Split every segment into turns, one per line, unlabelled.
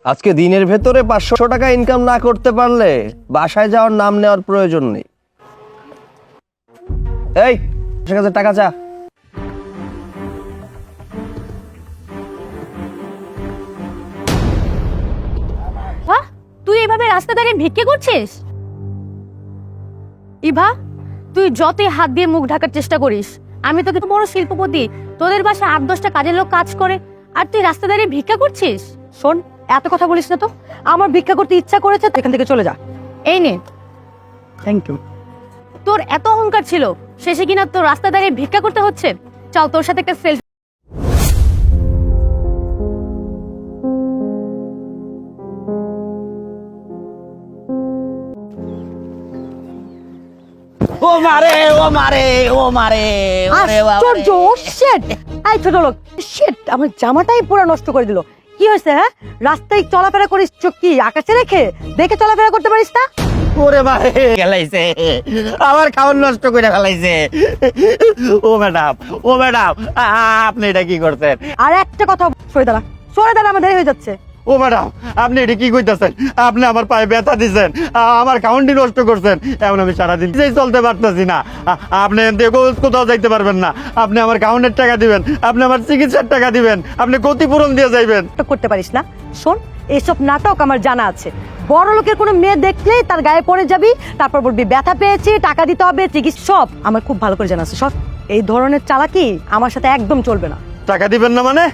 আজকে দিনের ভেতরে 500 টাকা ইনকাম না করতে পারলে বাসায় যাওয়ার নাম নেওয়ার প্রয়োজন নেই। এই কাছে টাকা চা।
তুই এভাবে রাস্তা দাঁড়িয়ে ভিক্ষে করছিস? ইভা, তুই যতই হাত দিয়ে মুখ ঢাকার চেষ্টা করিস, আমি তোকে বড় শিল্পপতি, তোদের বাসায় 8-10টা কাজের লোক কাজ করে, আর তুই রাস্তা দাঁড়িয়ে ভিক্ষা করছিস?
শোন, এত কথা বলিস না তো। আমার ভিক্ষা করতে ইচ্ছা করেছে, এখান থেকে চলে যা।
এই নে।
Thank you.
তোর এত অহংকার ছিল, শেষে কিনা তোর রাস্তা দাঁড়িয়ে ভিক্ষা করতে হচ্ছে। চল তোর সাথে একটা সেলফি।
ও মারে ও মারে ও মারে
আশ্চর্য! শিট! এই ছোট লোক, শিট! আমার জামাটাই পুরো নষ্ট করে দিল। কি হয়েছে? হ্যাঁ, রাস্তায় চলাফেরা করিস, চোখ কি আকাশে রেখে দেখে চলাফেরা করতে পারিস না?
ওরে মারে ফেলাইছে, আমার খাওয়ার নষ্ট করে ফেলাইছে। ও ম্যাডাম, ও ম্যাডাম, আপনি এটা কি করছেন?
আর একটা কথা, সরে দাঁড়া, সরে দাঁড়া, আমার দেরি হয়ে যাচ্ছে।
ও ম্যাডাম, আপনি এটা কি কইতাছেন? আপনি আমার পায়ে ব্যথা দিচ্ছেন, আমার কাউন্টি নষ্ট করছেন। এমন আমি সারাদিন চলতে পারতেছি না। আপনি কোথাও যাইতে পারবেন না। আপনি আমার কাউন্টের টাকা দিবেন, আপনি আমার চিকিৎসার টাকা দিবেন, আপনি ক্ষতিপূরণ দিয়ে যাইবেন।
করতে পারিস না? শোন, এসব নাটক আমার জানা আছে। বড় লোকের কোনো মেয়ে দেখলেই তার গায়ে পড়ে যাবি, তারপর বলবি ব্যথা পেয়েছি, টাকা দিতে হবে, চিকিৎসা, সব আমার খুব ভালো করে জানা আছে। সব এই ধরনের চালাকি আমার সাথে একদম চলবে না।
টাকা দিবেন না মানে?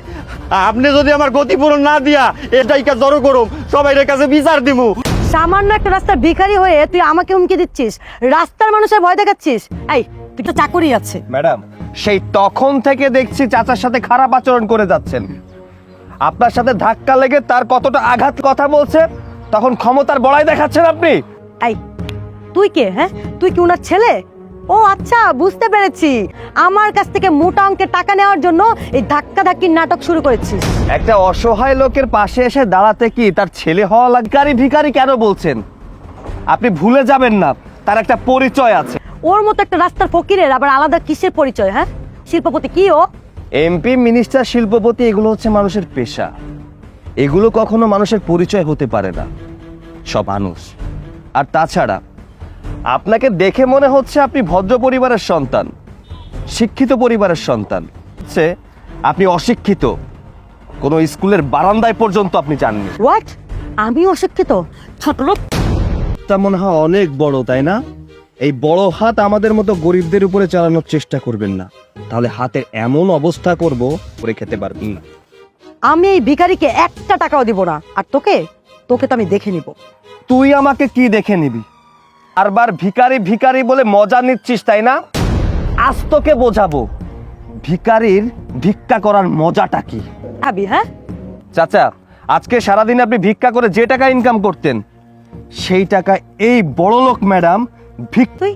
আপনি যদি আমার ক্ষতিপূরণ না দিয়া এটাই কাজ জড়ো করুম, সবাই কাছে বিচার দিমু।
সামান্য একটা রাস্তার ভিখারি হয়ে তুই আমাকে হুমকি দিচ্ছিস, রাস্তার মানুষের ভয় দেখাচ্ছিস। এই, তুই তো চাকরি আছে।
ম্যাডাম, সেই তখন থেকে দেখছি চাচার সাথে খারাপ আচরণ করে যাচ্ছেন। আপনার সাথে ধাক্কা লেগে তার কতটা আঘাত কথা বলছে, তখন ক্ষমতার বড়াই দেখাচ্ছেন আপনি।
এই, তুই কে? হ্যাঁ, তুই কি উনার ছেলে? ও আচ্ছা, বুঝতে পেরেছি। আমার কাছ থেকে মোটা অঙ্কের টাকা নেওয়ার জন্য এই ধাক্কা ধাক্কির নাটক শুরু করেছিস।
একটা অসহায় লোকের পাশে এসে দাঁড়াতে কি তার ছেলে হওয়া লাগে? ভিখারি কেন বলছেন? আপনি ভুলে যাবেন না, তার একটা পরিচয় আছে।
ওর মতো একটা রাস্তার ফকিরের আবার আলাদা কিসের পরিচয়? হ্যাঁ, শিল্পপতি কি ও?
এমপি, মিনিস্টার, শিল্পপতি, এগুলো হচ্ছে মানুষের পেশা। এগুলো কখনো মানুষের পরিচয় হতে পারে না। সব মানুষ। আর তাছাড়া আপনাকে দেখে মনে হচ্ছে আপনি ভদ্র পরিবারের সন্তান, শিক্ষিত পরিবারের সন্তান। হচ্ছে আপনি অশিক্ষিত, কোনো স্কুলের বারান্দায় পর্যন্ত আপনি যাননি।
হোয়াট? আমি অশিক্ষিত? ছোট লোক!
তা মনে হয় অনেক বড়, তাই না? এই বড় হাত আমাদের মতো গরিবদের উপরে চালানোর চেষ্টা করবেন না, তাহলে হাতের এমন অবস্থা করব করে খেতে পারবেন না।
আমি এই ভিখারিকে একটা টাকাও দিব না। আর তোকে তোকে তো আমি দেখে নিব।
তুই আমাকে কি দেখে নিবি? বারবার ভিখারি ভিখারি বলে মজা নিচ্ছিস, তাই না? আজ তোকে বোঝাবো ভিখারির ভিক্ষা করার মজাটা কি।
ভাবি, হ্যাঁ?
চাচা, আজকে সারাদিন আপনি ভিক্ষা করে যে টাকা ইনকাম করতেন, সেই টাকা এই বড় লোক ম্যাডাম
তুই,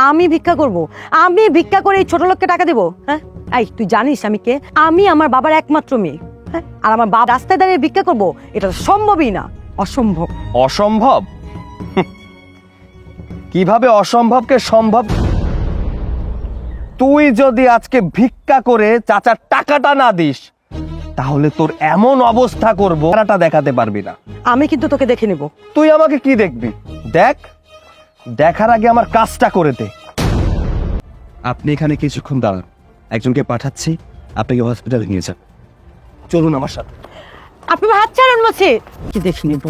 আমি ভিক্ষা করব? আমি ভিক্ষা করে এই ছোট লোককে টাকা দেব? হ্যাঁ, এই তুই জানিস আমি কে? আমি আমার বাবার একমাত্র মেয়ে। হ্যাঁ, আর আমার বাবা রাস্তায় দাঁড়িয়ে ভিক্ষা করব? এটা সম্ভবই না, অসম্ভব।
অসম্ভব? কিভাবে অসম্ভবকে সম্ভব? তুই যদি আজকে ভিক্ষা করে চাচার টাকাটা না দিস, তাহলে তোর এমন অবস্থা করব টাকাটা দেখাতে পারবি না।
আমি কিন্তু তোকে দেখে নিব।
তুই আমাকে কি দেখবি? দেখ, দেখার আগে আমার কাজটা করে দে। আপনি এখানে কিছুক্ষণ দাঁড়ান, একজনকে পাঠাচ্ছি, আপনাকে হসপিটালে নিয়ে যান। চলুন আমার সাথে।
আপনি হাত ছাড়ুন বলছি। কি দেখে নিব?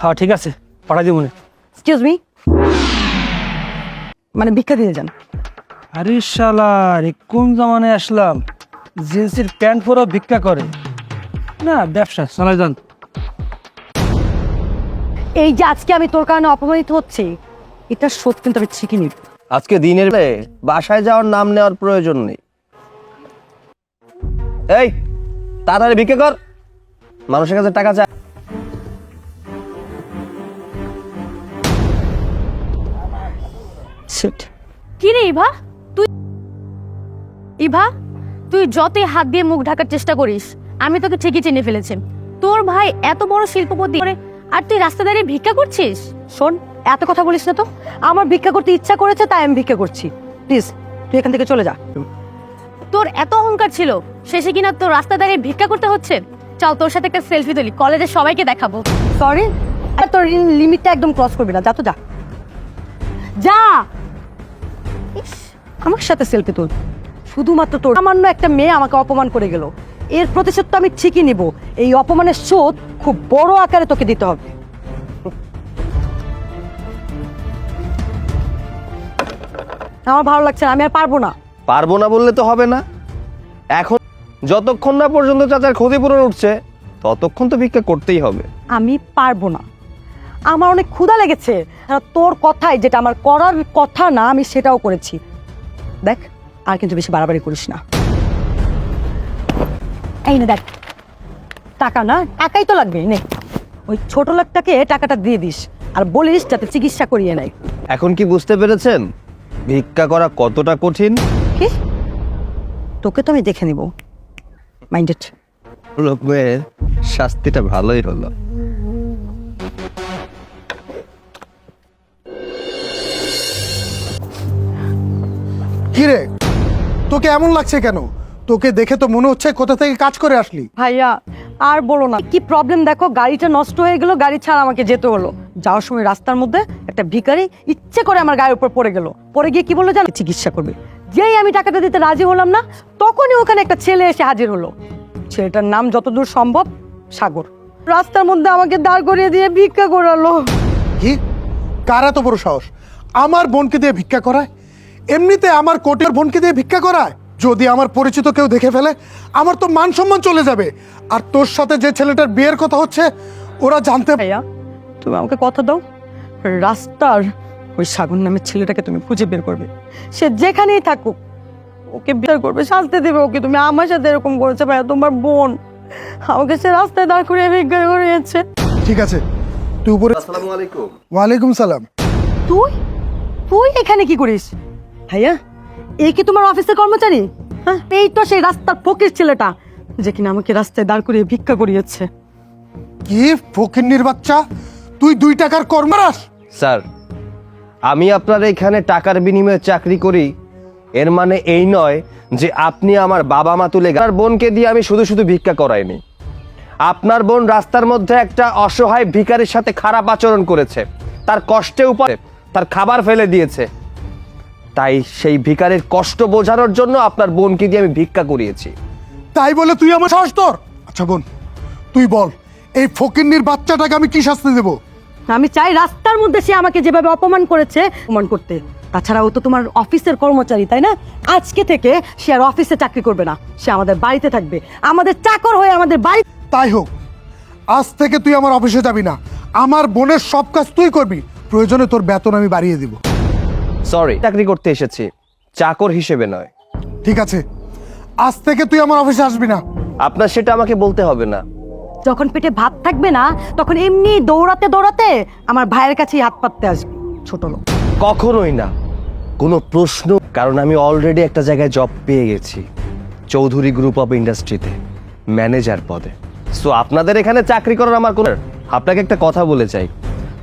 হ্যাঁ ঠিক আছে, পাঠাই দিব।
এক্সকিউজ মি, মানে ভিক্ষা দিয়ে যান।
আরে শালা, রে কোন জামানায় আসলাম? জিন্সের প্যান্ট পরেও ভিক্ষা করে না, ব্যবসা চালাই যান।
এই যে আজকে আমি তোর কারণে অপমানিত হচ্ছি, এটা সত্যি কিন্তু আমি শিখে নিব।
আজকে দিনের বাসায় যাওয়ার নাম নেওয়ার প্রয়োজন নেই। এই, তাড়াতাড়ি ভিক্ষা কর, মানুষের কাছে টাকা চায়।
কি রে ইভা, তুই যতই হাত দিয়ে মুখ ঢাকার চেষ্টা করিস, আমি তোকে ঠিকই চিনে ফেলেছি। তোর ভাই এত বড় শিল্পপতি, আর তুই রাস্তা দাঁড়িয়ে ভিক্ষা করছিস?
শোন, এত কথা বলিস না তো। আমার ভিক্ষা করতে ইচ্ছা করেছে, তাই আমি ভিক্ষা করছি। প্লিজ, তুই এখান থেকে চলে যা।
তোর এত অহংকার ছিল শেষে কিনা তোর রাস্তা দাঁড়িয়ে ভিক্ষা করতে হচ্ছে। চল তোর সাথে একটা সেলফি তুলি, কলেজের সবাইকে দেখাবো।
সরি, তোর লিমিটটা একদম ক্রস করবি না, যা তো যা যা। ইস, আমার সাথে সেলফি তুল, শুধুমাত্র তোর সামান্য একটা মেয়ে আমাকে অপমান করে গেল, এর প্রতিশোধ তো আমি ঠিকই নিব। এই অপমানের শোধ খুব বড় আকারে তোকে দিতে হবে। আমার ভালো লাগছে না, আমি আর পারবো না।
পারবো না বললে তো হবে না। এখন যতক্ষণ না পর্যন্ত চাচার ক্ষতিপূরণ উঠছে ততক্ষণ তো ভিক্ষা করতেই হবে।
আমি পারবো না, আমার অনেক ক্ষুধা লেগেছে। আর তোর কথাই যেটা আমার করার কথা না, আমি সেটাও করেছি। দেখ, আর কিন্তু বেশি বাড়াবাড়ি করিস না। এই না দেখ, টাকা না, টাকাই তো লাগবে, নে ওই ছোট লোকটাকে টাকাটা দিয়ে দিস আর বলিস যাতে চিকিৎসা করিয়ে নেয়।
এখন কি বুঝতে পেরেছেন ভিক্ষা করা কতটা কঠিন?
কি? তোকে তো আমি দেখে নিব, মাইন্ডেড।
লোকের শাস্তিটা ভালোই হলো।
কিরে, তোকে এমন লাগছে কেন? তোকে দেখে তো মনে হচ্ছে কোথা থেকে কাজ করে আসলি।
ভাইয়া আর বলো না, কি প্রবলেম দেখো, গাড়িটা নষ্ট হয়ে গেল, গাড়ি ছাড়া আমাকে যেতে হলো। যাওয়ার সময় রাস্তার মধ্যে একটা ভিখারি ইচ্ছে করে আমার গায়ের উপর পড়ে গেল, পড়ে গিয়ে কি বললো জানো, চিকিৎসা করবে। যেই আমি টাকাটা দিতে রাজি হলাম না, তখনই ওখানে একটা ছেলে এসে হাজির হলো। ছেলেটার নাম যতদূর সম্ভব সাগর। রাস্তার মধ্যে আমাকে দাঁড় করিয়ে দিয়ে ভিক্ষা করালো।
কি? কার এত বড় সাহস আমার বোনকে দিয়ে ভিক্ষা করায়? এমনিতে আমার কোটের বোনকে দিয়ে ভিক্ষা করায়? যদি আমার পরিচিত কেউ দেখে ফেলে, আমার তো মান সম্মান চলে যাবে। আর তোর সাথে যে ছেলেটার বিয়ের কথা হচ্ছে, ওরা জানতে।
ভাইয়া তুমি আমাকে কথা দাও, রাস্তার ওই সাগর নামের ছেলেটাকে তুমি খুঁজে বের করবে। সে যেখানেই থাকুক ওকে বের করবে, শাস্তি দেবে ওকে। তুমি আমার সাথে এরকম করেছে ভাইয়া, তোমার বোন আমাকে সে রাস্তায় দাঁড় করিয়ে ভিক্ষা করিয়েছে।
ঠিক আছে, তুই উপরে।
আসসালামু আলাইকুম।
ওয়ালাইকুম সালাম।
তুই তুই এখানে কি করিস? ভাইয়া এই কি তোমার অফিসের কর্মচারী? হ্যাঁ, এই তো সেই রাস্তার ফকির ছেলেটা যে কিনা আমাকে রাস্তায় দাঁড় করিয়ে ভিক্ষা করিয়েছে।
কি ফকিন্নির বাচ্চা, তুই 2 টাকার কর্মরাস?
স্যার, আমি আপনার এখানে টাকার বিনিময়ে চাকরি করি, এর মানে এই নয় যে আপনি আমার বাবা মা তুলে আপনার বোনকে দিয়ে আমি শুধু শুধু ভিক্ষা করাইনি। আপনার বোন রাস্তার মধ্যে একটা অসহায় ভিখারির সাথে খারাপ আচরণ করেছে, তার কষ্টে উপরে তার খাবার ফেলে দিয়েছে। তাই সেই ভিখারির কষ্ট বোঝানোর জন্য আপনার বোনকে দিয়ে আমি ভিক্ষা করিয়েছি।
তাই বলে তুই আমার সাহস তোর? আচ্ছা বোন, তুই বল এই ফকিন্নির বাচ্চাটাকে আমি কি শাস্তি দেবো?
আমি চাই রাস্তার মধ্যে সে আমাকে যেভাবে অপমান করেছে অপমান করতে। তাছাড়া ও তো তোমার অফিসের কর্মচারী, তাই না? আজকে থেকে সে আর অফিসে চাকরি করবে না, সে আমাদের বাড়িতে থাকবে, আমাদের চাকর হয়ে আমাদের বাড়ি।
তাই হোক, আজ থেকে তুই আমার অফিসে যাবি না, আমার বোনের সব কাজ তুই করবি, প্রয়োজনে তোর বেতন আমি বাড়িয়ে দিব।
সরি, চাকরি করতে এসেছি, চাকর হিসেবে নয়।
ঠিক আছে, আজ থেকে তুই আমার অফিসে আসবি না।
আপনার সেটা আমাকে বলতে হবে না।
যখন পেটে ভাত থাকবে না, তখন এমনি দৌড়াতে দৌড়াতে আমার ভাইয়ের কাছেই হাত পাততে আসবে, ছোট লোক।
কখনোই না, কোনো প্রশ্ন। কারণ আমি অলরেডি একটা জায়গায় জব পেয়ে গেছি, চৌধুরী গ্রুপ অফ ইন্ডাস্ট্রিতে ম্যানেজার পদে। সো আপনাদের এখানে চাকরি করার আমার কোনো। আপনাকে একটা কথা বলে চাই,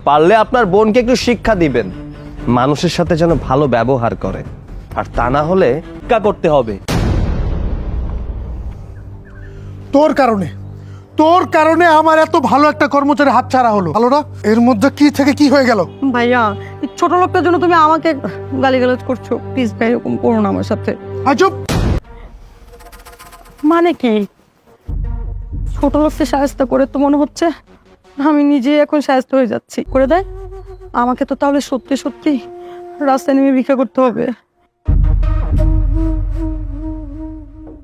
পারলে আপনার বোনকে একটু শিক্ষা দিবেন, মানুষের সাথে যেন ভালো ব্যবহার করে, আর তা না হলে ভিক্ষা করতে হবে।
তোর কারণে আমার এত ভালো একটা কর্মচারী হাতছাড়া হলো। ভালো না? এর মধ্যে কি থেকে কি হয়ে গেল?
ভাইয়া এই ছোট লোকটার জন্য তুমি আমাকে গালিগালাজ করছো, প্লিজ ভাই এরকম করো না আমার সাথে।
আজব।
মানে কি? ছোট লোককে সাহায্য করে তো মনে হচ্ছে আমি নিজে এখন সাহায্য হয়ে যাচ্ছি। করে দেয় আমাকে, তো তাহলে সত্যি সত্যি রাস্তায় নেমে ভিক্ষা করতে হবে।